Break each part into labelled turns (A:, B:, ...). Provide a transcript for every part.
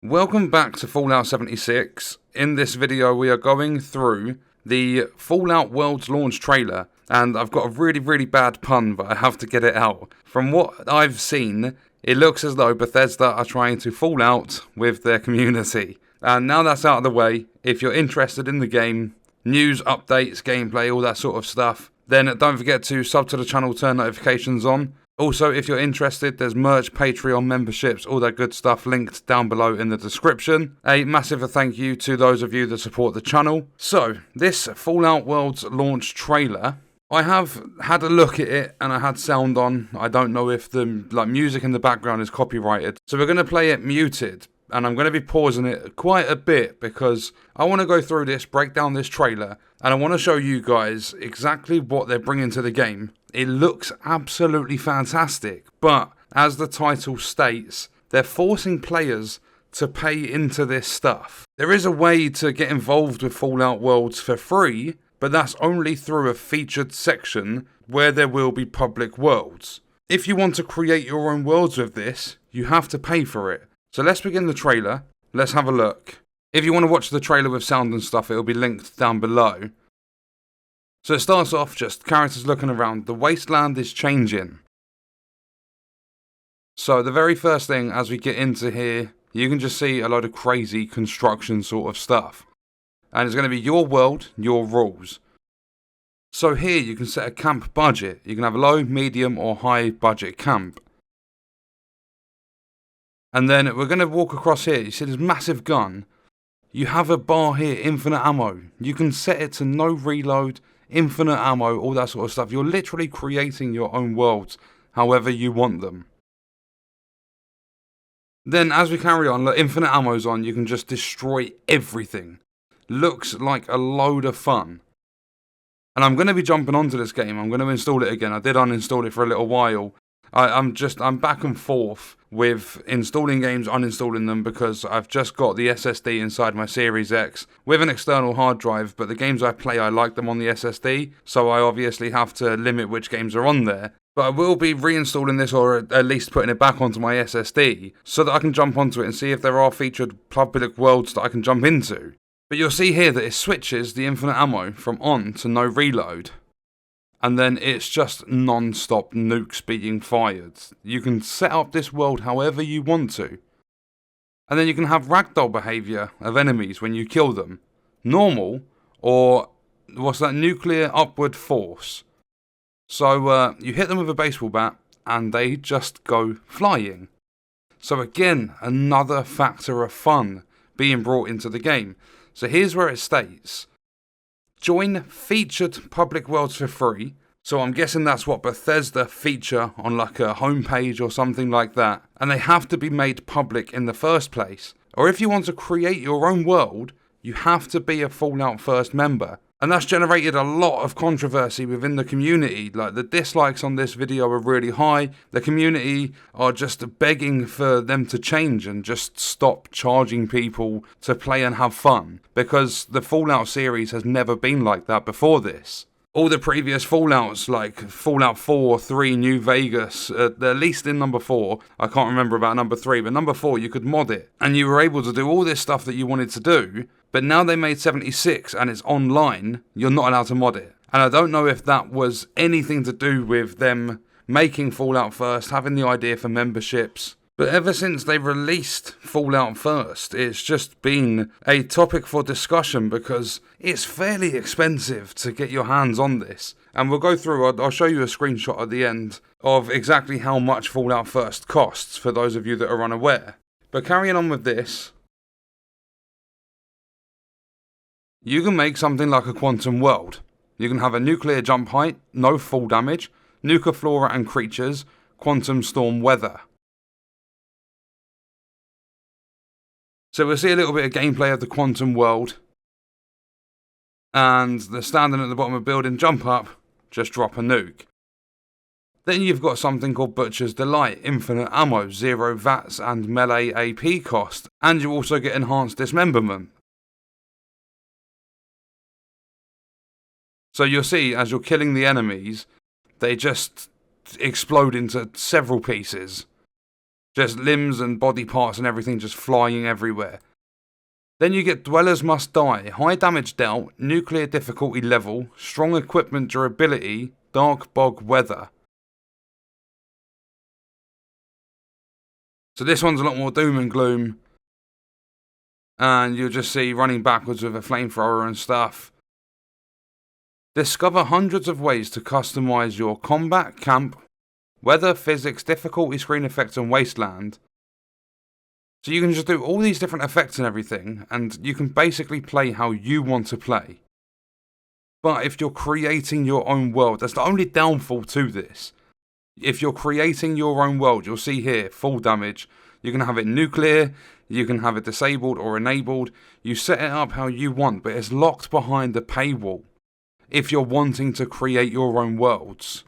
A: Welcome back to Fallout 76. In this video we are going through the Fallout World's launch trailer, and I've got a really bad pun, but I have to get it out. From what I've seen, it looks as though Bethesda are trying to fall out with their community. And now that's out of the way, if you're interested in the game, news, updates, gameplay, all that sort of stuff, then don't forget to sub to the channel, turn notifications on. Also, if you're interested, there's merch, Patreon memberships, all that good stuff linked down below in the description. A massive thank you to those of you that support the channel. So, this Fallout World's launch trailer, I have had a look at it and I had sound on. I don't know if the music in the background is copyrighted. So we're going to play it muted. And I'm going to be pausing it quite a bit because I want to go through this, break down this trailer, and I want to show you guys exactly what they're bringing to the game. It looks absolutely fantastic, but as the title states, they're forcing players to pay into this stuff. There is a way to get involved with Fallout Worlds for free, but that's only through a featured section where there will be public worlds. If you want to create your own worlds with this, you have to pay for it. So let's begin the trailer, let's have a look. If you want to watch the trailer with sound and stuff, it'll be linked down below. So it starts off just characters looking around. The wasteland is changing. So the very first thing as we get into here, you can just see a load of crazy construction sort of stuff. And it's going to be your world, your rules. So here you can set a camp budget. You can have a low, medium or high budget camp. And then we're going to walk across here. You see this massive gun. You have a bar here, infinite ammo. You can set it to no reload, infinite ammo, all that sort of stuff. You're literally creating your own worlds however you want them. Then as we carry on, look, infinite ammo's on. You can just destroy everything. Looks like a load of fun. And I'm going to be jumping onto this game. I'm going to install it again. I did uninstall it for a little while. I'm back and forth with installing games, uninstalling them, because I've just got the SSD inside my Series X with an external hard drive, but the games I play, I like them on the SSD, so I obviously have to limit which games are on there. But I will be reinstalling this, or at least putting it back onto my SSD, so that I can jump onto it and see if there are featured public worlds that I can jump into. But you'll see here that it switches the infinite ammo from on to no reload. And then it's just non-stop nukes being fired. You can set up this world however you want to. And then you can have ragdoll behaviour of enemies when you kill them. Normal, or what's that, nuclear upward force. So you hit them with a baseball bat and they just go flying. So again, another factor of fun being brought into the game. So here's where it states: join featured public worlds for free. So I'm guessing that's what Bethesda feature on like a homepage or something like that. And they have to be made public in the first place. Or if you want to create your own world, you have to be a Fallout First member. And that's generated a lot of controversy within the community. Like, the dislikes on this video are really high. The community are just begging for them to change and just stop charging people to play and have fun. Because the Fallout series has never been like that before this. All the previous Fallouts, like Fallout 4, 3, New Vegas, at least in number 4, I can't remember about number 3, but number 4 you could mod it. And you were able to do all this stuff that you wanted to do, but now they made 76 and it's online, you're not allowed to mod it. And I don't know if that was anything to do with them making Fallout First, having the idea for memberships. But ever since they released Fallout First, it's just been a topic for discussion because it's fairly expensive to get your hands on this. And we'll go through, I'll show you a screenshot at the end of exactly how much Fallout First costs for those of you that are unaware. But carrying on with this, you can make something like a quantum world. You can have a nuclear jump height, no fall damage, nuka flora and creatures, quantum storm weather. So we'll see a little bit of gameplay of the quantum world. And they're standing at the bottom of a building, jump up, just drop a nuke. Then you've got something called Butcher's Delight, infinite ammo, 0 VATS and melee AP cost. And you also get enhanced dismemberment. So you'll see, as you're killing the enemies, they just explode into several pieces. Just limbs and body parts and everything just flying everywhere. Then you get Dwellers Must Die, high damage dealt, nuclear difficulty level, strong equipment durability, dark bog weather. So this one's a lot more doom and gloom. And you'll just see running backwards with a flamethrower and stuff. Discover hundreds of ways to customize your combat, camp, weather, physics, difficulty, screen effects, and wasteland. So you can just do all these different effects and everything, and you can basically play how you want to play. But if you're creating your own world, that's the only downfall to this. If you're creating your own world, you'll see here, full damage. You can have it nuclear, you can have it disabled or enabled. You set it up how you want, but it's locked behind a paywall if you're wanting to create your own worlds.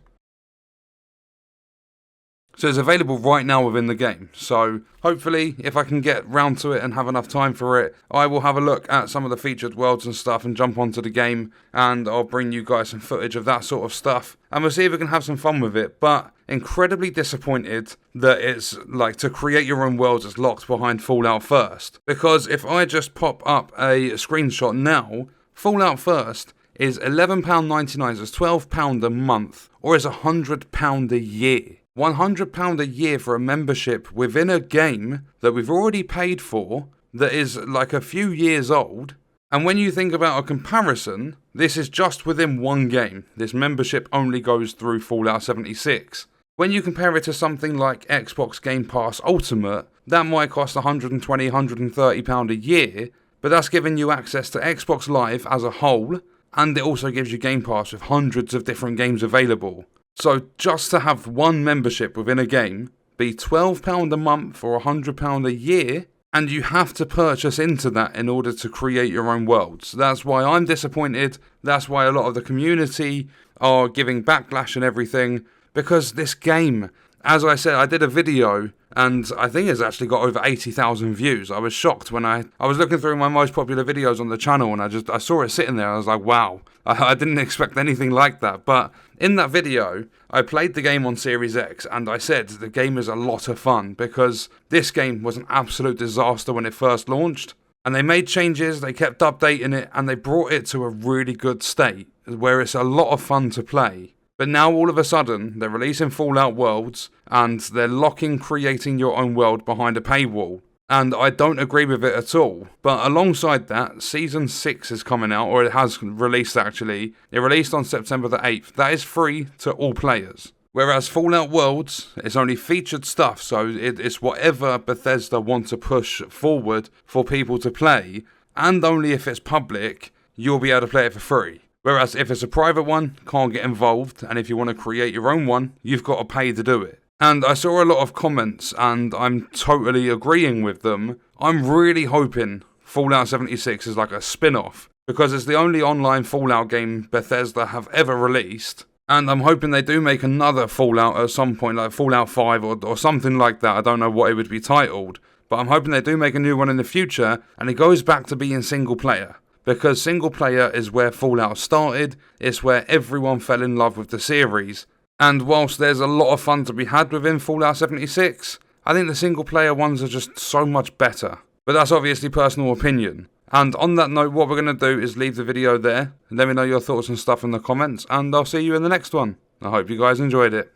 A: So it's available right now within the game. So hopefully, if I can get round to it and have enough time for it, I will have a look at some of the featured worlds and stuff and jump onto the game, and I'll bring you guys some footage of that sort of stuff. And we'll see if we can have some fun with it. But incredibly disappointed that it's like to create your own worlds is locked behind Fallout First. Because if I just pop up a screenshot now, Fallout First is £11.99, so it's £12 a month, or is £100 a year. £100 a year for a membership within a game that we've already paid for, that is like a few years old. And when you think about a comparison, this is just within one game. This membership only goes through Fallout 76. When you compare it to something like Xbox Game Pass Ultimate, that might cost £120, £130 a year, but that's giving you access to Xbox Live as a whole, and it also gives you Game Pass with hundreds of different games available. So just to have one membership within a game be £12 a month or £100 a year, and you have to purchase into that in order to create your own worlds. That's why I'm disappointed. That's why a lot of the community are giving backlash and everything, because this game, as I said, I did a video and I think it's actually got over 80,000 views. I was shocked when I was looking through my most popular videos on the channel, and I saw it sitting there. I was like, wow, I didn't expect anything like that. But in that video, I played the game on Series X, and I said the game is a lot of fun, because this game was an absolute disaster when it first launched. And they made changes, they kept updating it, and they brought it to a really good state, where it's a lot of fun to play. But now all of a sudden, they're releasing Fallout Worlds, and they're locking creating your own world behind a paywall. And I don't agree with it at all. But alongside that, Season 6 is coming out, or it has released actually. It released on September the 8th. That is free to all players. Whereas Fallout Worlds, it's only featured stuff, so it's whatever Bethesda want to push forward for people to play. And only if it's public, you'll be able to play it for free. Whereas if it's a private one, can't get involved, and if you want to create your own one, you've got to pay to do it. And I saw a lot of comments, and I'm totally agreeing with them. I'm really hoping Fallout 76 is like a spin-off, because it's the only online Fallout game Bethesda have ever released. And I'm hoping they do make another Fallout at some point, like Fallout 5 or something like that. I don't know what it would be titled, but I'm hoping they do make a new one in the future, and it goes back to being single player. Because single player is where Fallout started, it's where everyone fell in love with the series. And whilst there's a lot of fun to be had within Fallout 76, I think the single player ones are just so much better. But that's obviously personal opinion. And on that note, what we're going to do is leave the video there. Let me know your thoughts and stuff in the comments, and I'll see you in the next one. I hope you guys enjoyed it.